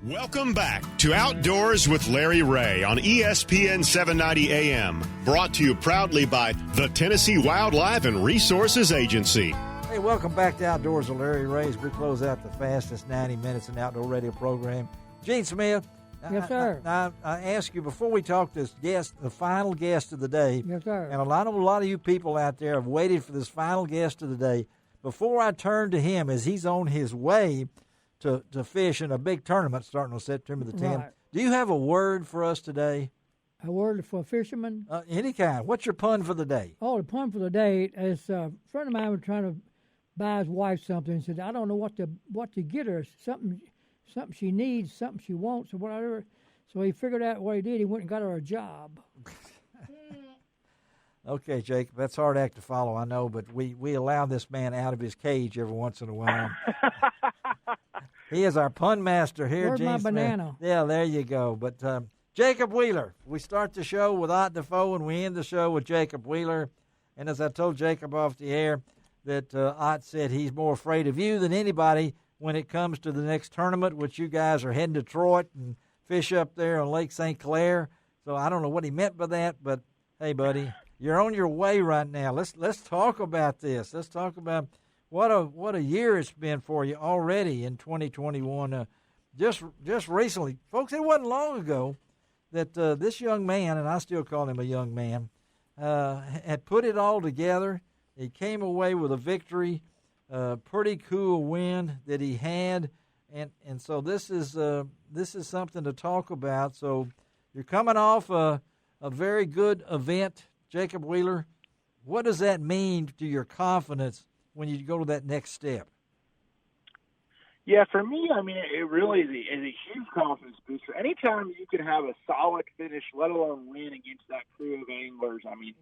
Welcome back to Outdoors with Larry Ray on ESPN 790 AM. Brought to you proudly by the Tennessee Wildlife and Resources Agency. Hey, welcome back to Outdoors with Larry Ray as we close out the fastest 90 minutes in outdoor radio program. Gene Smith. Yes, sir. I ask you, before we talk this guest, the final guest of the day. Yes, sir. And a lot of you people out there have waited for this final guest of the day. Before I turn to him, as he's on his way to fish in a big tournament starting on September the 10th, Right. do you have a word for us today? A word for a fisherman? Any kind. What's your pun for the day? Oh, the pun for the day is a friend of mine was trying to buy his wife something. He said, I don't know what to get her. Something she needs, something she wants, or whatever. So he figured out what he did. He went and got her a job. Okay, Jacob, that's a hard act to follow, I know, but we allow this man out of his cage every once in a while. He is our pun master here, Where's Gene my Smith. banana? Yeah, there you go. But Jacob Wheeler, we start the show with Ott Defoe, and we end the show with Jacob Wheeler. And as I told Jacob off the air, that Ott said he's more afraid of you than anybody when it comes to the next tournament, which you guys are heading to Detroit and fish up there on Lake St. Clair. So I don't know what he meant by that, but hey, buddy, you're on your way right now. Let's talk about this. Let's talk about what a year it's been for you already in 2021. Just recently, folks, it wasn't long ago that this young man, and I still call him a young man, had put it all together. He came away with a victory, pretty cool win that he had, and so this is something to talk about. So you're coming off a very good event, Jacob Wheeler. What does that mean to your confidence when you go to that next step? Yeah, for me, I mean, it really is a huge confidence booster. Anytime you can have a solid finish, let alone win against that crew of anglers, I mean,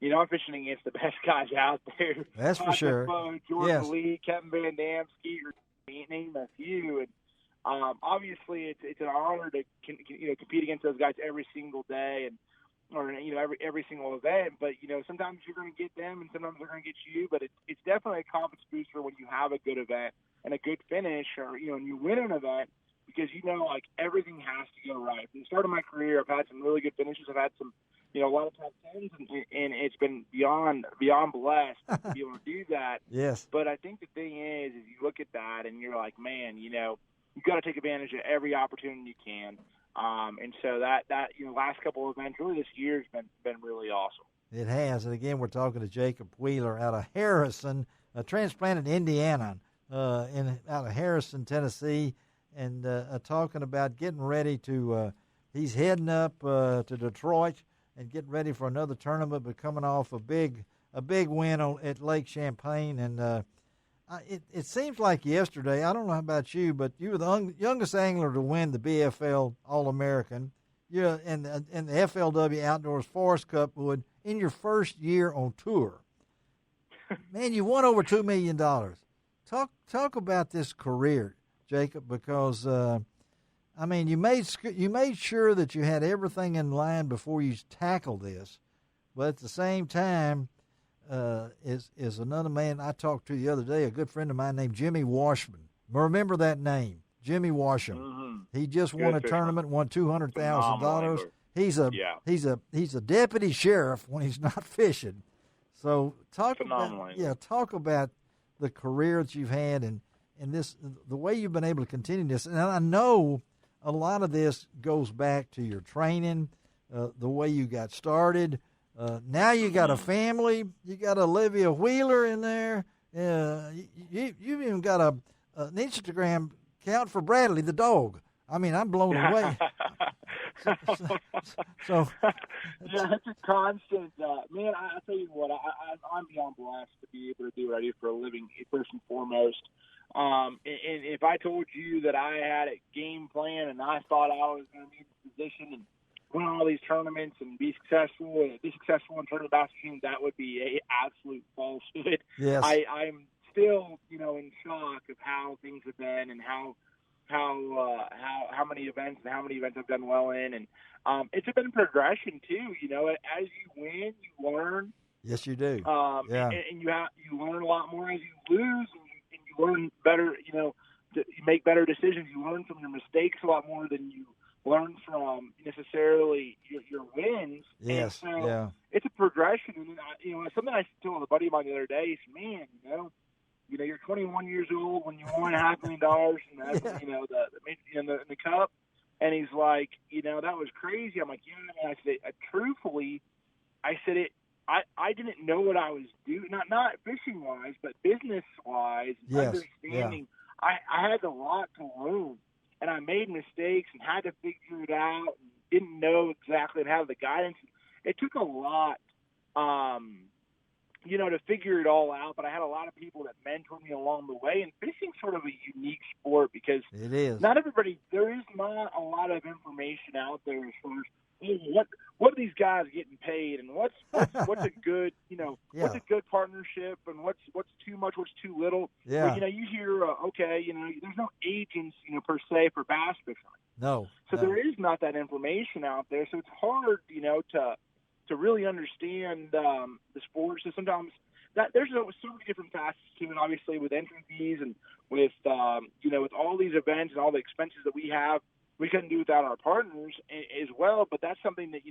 you know, I'm fishing against the best guys out there. That's for sure. Jordan Yes. Lee, Kevin Van Dam, Skeeter, name a few. And obviously, it's an honor to compete against those guys every single day, and or every single event. But sometimes you're going to get them, and sometimes they're going to get you. But it's definitely a confidence booster when you have a good event and a good finish, or and you win an event, because like everything has to go right. From the start of my career, I've had some really good finishes. I've had some a lot of top tens, and it's been beyond blessed to be able to do that. Yes. But I think the thing is you look at that and you're like, man, you've got to take advantage of every opportunity you can. And so that last couple of events, really this year's been really awesome. It has. And again, we're talking to Jacob Wheeler out of Harrison, transplanted Indiana, out of Harrison, Tennessee, and talking about getting ready to. He's heading up to Detroit and getting ready for another tournament, but coming off a big win at Lake Champlain. And it seems like yesterday, I don't know about you, but you were the youngest angler to win the BFL All-American. You're in the FLW Outdoors Forest Cup Wood in your first year on tour. Man, you won over $2 million. Talk about this career, Jacob, because you made sure that you had everything in line before you tackled this, but at the same time, is another man I talked to the other day, a good friend of mine named Jimmy Washman. Remember that name, Jimmy Washam. Mm-hmm. He just won a tournament, won $200,000. He's a deputy sheriff when he's not fishing. So talk about the career that you've had and this, the way you've been able to continue this. And I know a lot of this goes back to your training, the way you got started. Now you got a family. You got Olivia Wheeler in there. You've even got an Instagram account for Bradley the dog. I mean, I'm blown away. So it's a constant. Man, I tell you what, I'm beyond blessed to be able to do what I do for a living, first and foremost. And if I told you that I had a game plan and I thought I was going to be in this position and win all these tournaments and be successful in tournament bass fishing, that would be a absolute falsehood. Yes. I'm still, in shock of how things have been and how many events I've done well in, and it's been progression too. As you win, you learn. Yes, you do. And you learn a lot more as you lose, and you learn better. you make better decisions. You learn from your mistakes a lot more than you learn from necessarily your wins. Yes. And so Yeah. it's a progression. And something I told a buddy of mine the other day is, man, you're 21 years old when you won $500,000 and Yeah. the cup, and he's like, that was crazy. I'm like, yeah. And I said, truthfully, I said it. I didn't know what I was doing, not fishing wise, but business wise, Yes. understanding. I had a lot to learn, and I made mistakes and had to figure it out, and didn't know exactly and have the guidance. It took a lot, to figure it all out. But I had a lot of people that mentored me along the way. And fishing's sort of a unique sport because It is. there is not a lot of information out there as far as what are these guys getting paid, and what's a good what's a good partnership, and what's too much, what's too little. Yeah. But, you hear there's no agents per se for bass fishing. No. So there is not that information out there. So it's hard to really understand the sport. So sometimes there's so many different facets to it. Obviously, with entry fees and with with all these events and all the expenses that we have. We couldn't do without our partners as well, but that's something that,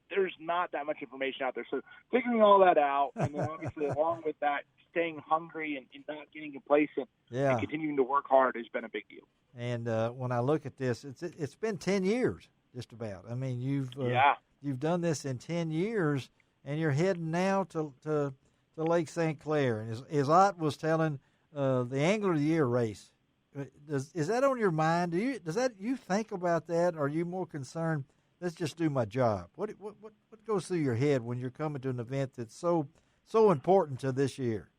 there's not that much information out there. So figuring all that out, and then obviously along with that, staying hungry and not getting complacent and continuing to work hard has been a big deal. And when I look at this, it's been 10 years, just about. I mean, you've done this in 10 years, and you're heading now to Lake St. Clair. And as Ott was telling, the Angler of the Year race, is that on your mind? Does you think about that? Or are you more concerned, let's just do my job? What goes through your head when you're coming to an event that's so important to this year?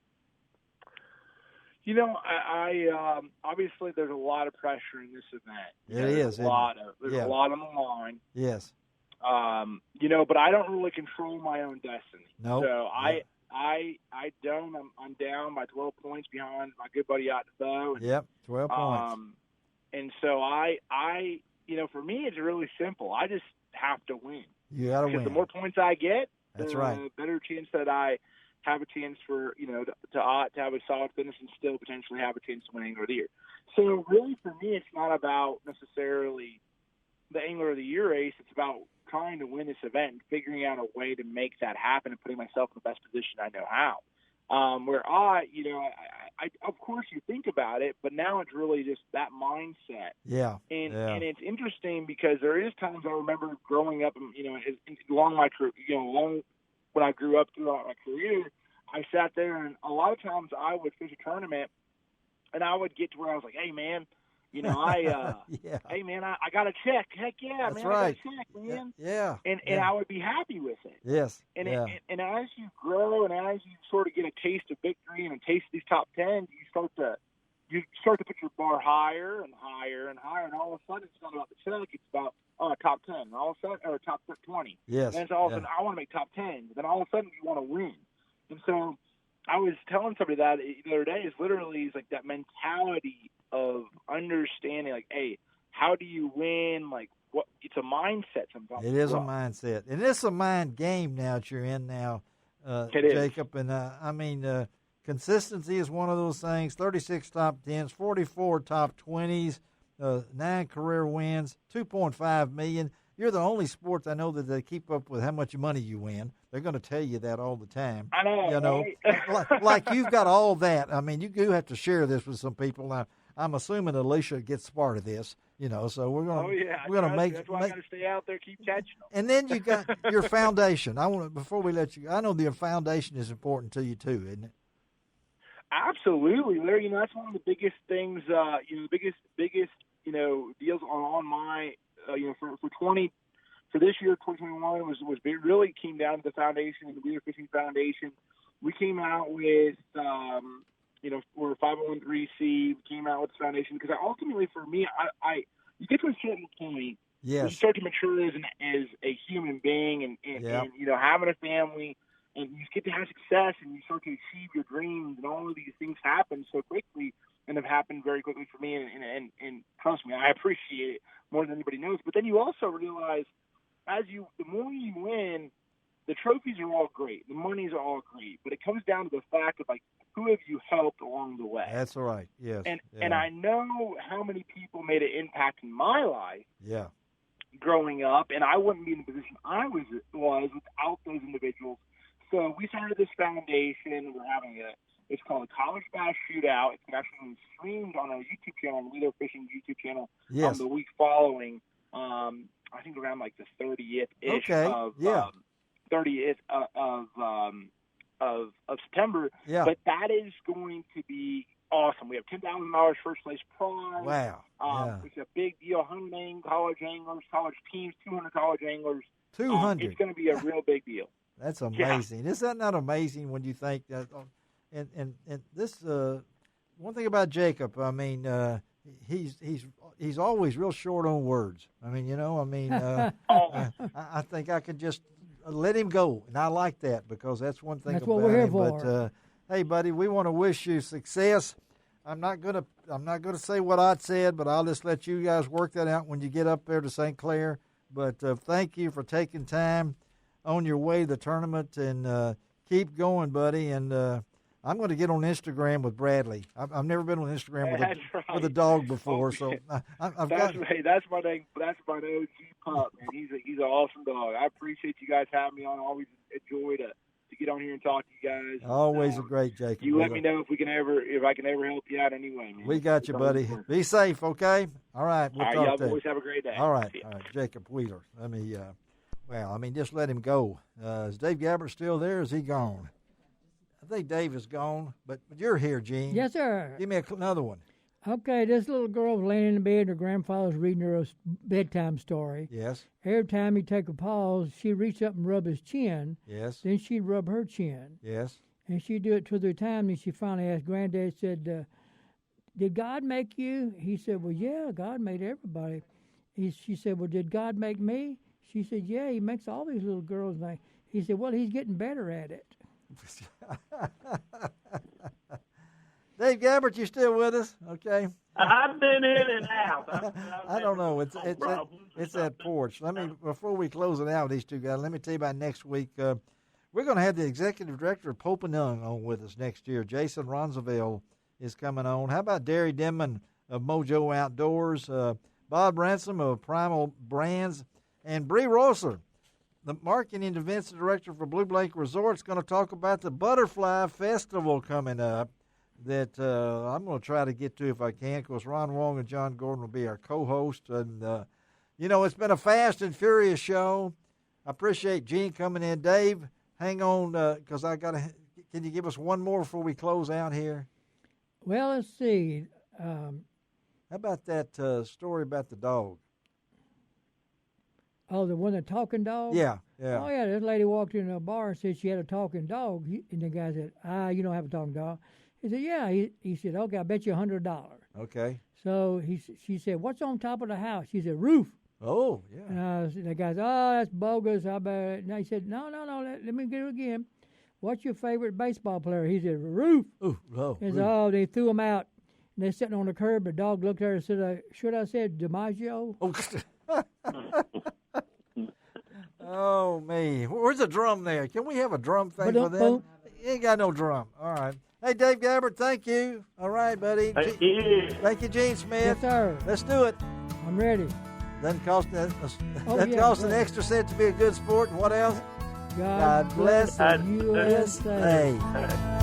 I obviously there's a lot of pressure in this event. There's a lot on the line. Yes. But I don't really control my own destiny. No. So I don't. I'm down by 12 points behind my good buddy Ott DeFoe. Yep, 12 points. And so I for me it's really simple. I just have to win. You got to win. Because the more points I get, that's the right. better chance that I have a chance for to Ott to have a solid finish and still potentially have a chance to win Angler of the Year. So really for me it's not about necessarily the Angler of the Year race. It's about trying to win this event and figuring out a way to make that happen and putting myself in the best position I know how. Where I of course you think about it, but now it's really just that mindset. Yeah. And it's interesting because there is times I remember growing up, along my career, along when I grew up throughout my career, I sat there and a lot of times I would fish a tournament and I would get to where I was like, hey man, hey man, I got a check. Heck yeah, that's man, right. I got a check, man. Yeah. And I would be happy with it. Yes. And as you grow and as you sort of get a taste of victory and a taste of these top 10, you start to put your bar higher and higher and higher, and all of a sudden it's not about the check, it's about top 10, and all of a sudden, or top 20. Yes. And then all of a sudden I want to make top 10, but then all of a sudden you want to win. And so I was telling somebody that the other day is like that mentality of understanding, like, hey, how do you win? Like, what? It's a mindset sometimes. It is a mindset, and it's a mind game now that you're in now, Jacob. And consistency is one of those things. 36 top 10s, 44 top 20s, 9 career wins, $2.5 million. You're the only sports I know that they keep up with how much money you win. They're going to tell you that all the time. I know. Right? like you've got all that. I mean, you do have to share this with some people. Now, I'm assuming Alicia gets part of this, so we're going to that's why I got to stay out there, keep catching them. And then you got your foundation. Before we let you, I know the foundation is important to you too, isn't it? Absolutely, Larry. That's one of the biggest things. Biggest deals on my for this year, 2021 was really came down to the foundation and the Wheeler Fishing Foundation. We came out with we're a 501(c)(3). came out with the foundation because ultimately for me, you get to a certain point. Yes. You start to mature as a human being and having a family, and you get to have success and you start to achieve your dreams, and all of these things happen so quickly and have happened very quickly for me. And trust me, I appreciate it more than anybody knows. But then you also realize the more you win, the trophies are all great, the monies are all great, but it comes down to the fact of like who have you helped along the way. That's right. Yes. And I know how many people made an impact in my life. Yeah. Growing up, and I wouldn't be in the position I was without those individuals. So we started this foundation. We're having it's called a College Bass Shootout. It's actually being streamed on our YouTube channel, on the Wheeler Fishing YouTube channel, the week following. I think around like the 30th-ish of 30th of September. Yeah. But that is going to be awesome. We have $10,000 first place prize. Wow. It's a big deal. 100 college anglers, college teams, 200 college anglers. 200. It's going to be a real big deal. That's amazing. Yeah. Is that not amazing when you think that? And this one thing about Jacob, I mean, he's always real short on words. I mean, I think I could just let him go, and I like that because that's one thing. That's about what we're here him. for. But hey, buddy, we want to wish you success. I'm not gonna say what I said, but I'll just let you guys work that out when you get up there to St. Clair. But thank you for taking time on your way to the tournament, and keep going, buddy. And I'm going to get on Instagram with Bradley. I've never been on Instagram with a dog before, so I've got. That's my name. That's my OG pup, man. He's an awesome dog. I appreciate you guys having me on. I always enjoy to get on here and talk to you guys. Always a great Jacob. You let me know if I can ever help you out anyway, man. We got you, buddy. Be safe, okay? All right. We'll all right, talk y'all to you. boys have a great day. All right. Jacob Wheeler. Let me. Just let him go. Is Dave Gabbert still there? Is he gone? I think Dave is gone, but you're here, Gene. Yes, sir. Give me another one. Okay, this little girl was laying in the bed. Her grandfather's reading her a bedtime story. Yes. Every time he'd take a pause, she'd reach up and rub his chin. Yes. Then she'd rub her chin. Yes. And she'd do it 2 or 3 times, and she finally asked Granddad, said, did God make you? He said, well, yeah, God made everybody. She said, well, did God make me? She said, yeah, he makes all these little girls. He said, well, he's getting better at it. Dave Gabbert, you still with us? Okay. I've been in and out. I don't know. It's that porch. Before we close it out, these two guys, let me tell you about next week. We're going to have the executive director of Pope and Young on with us next year. Jason Ronzaville is coming on. How about Derry Denman of Mojo Outdoors, Bob Ransom of Primal Brands, and Bree Rosser, the marketing and events director for Blue Lake Resorts, going to talk about the Butterfly Festival coming up that I'm going to try to get to if I can. Of course, Ron Wong and John Gordon will be our co-host. And, it's been a fast and furious show. I appreciate Gene coming in. Dave, hang on because can you give us one more before we close out here? Well, let's see. How about that story about the dog? Oh, the one, the talking dog? Yeah. Oh, yeah, this lady walked in a bar and said she had a talking dog. And the guy said, you don't have a talking dog. He said, yeah. He said, okay, I bet you $100. Okay. So she said, what's on top of the house? She said, roof. Oh, yeah. And the guy said, oh, that's bogus. I bet. And he said, no, let me get it again. What's your favorite baseball player? He said, roof. Ooh, He said, they threw him out. And they're sitting on the curb. The dog looked at her and said, should I say DiMaggio? Oh, oh, me. Where's the drum there? Can we have a drum thing for them? You ain't got no drum. All right. Hey, Dave Gabbert, thank you. All right, buddy. Thank you. Thank you, Gene Smith. Yes, sir. Let's do it. I'm ready. Doesn't cost an extra cent to be a good sport. And what else? God bless the USA. USA.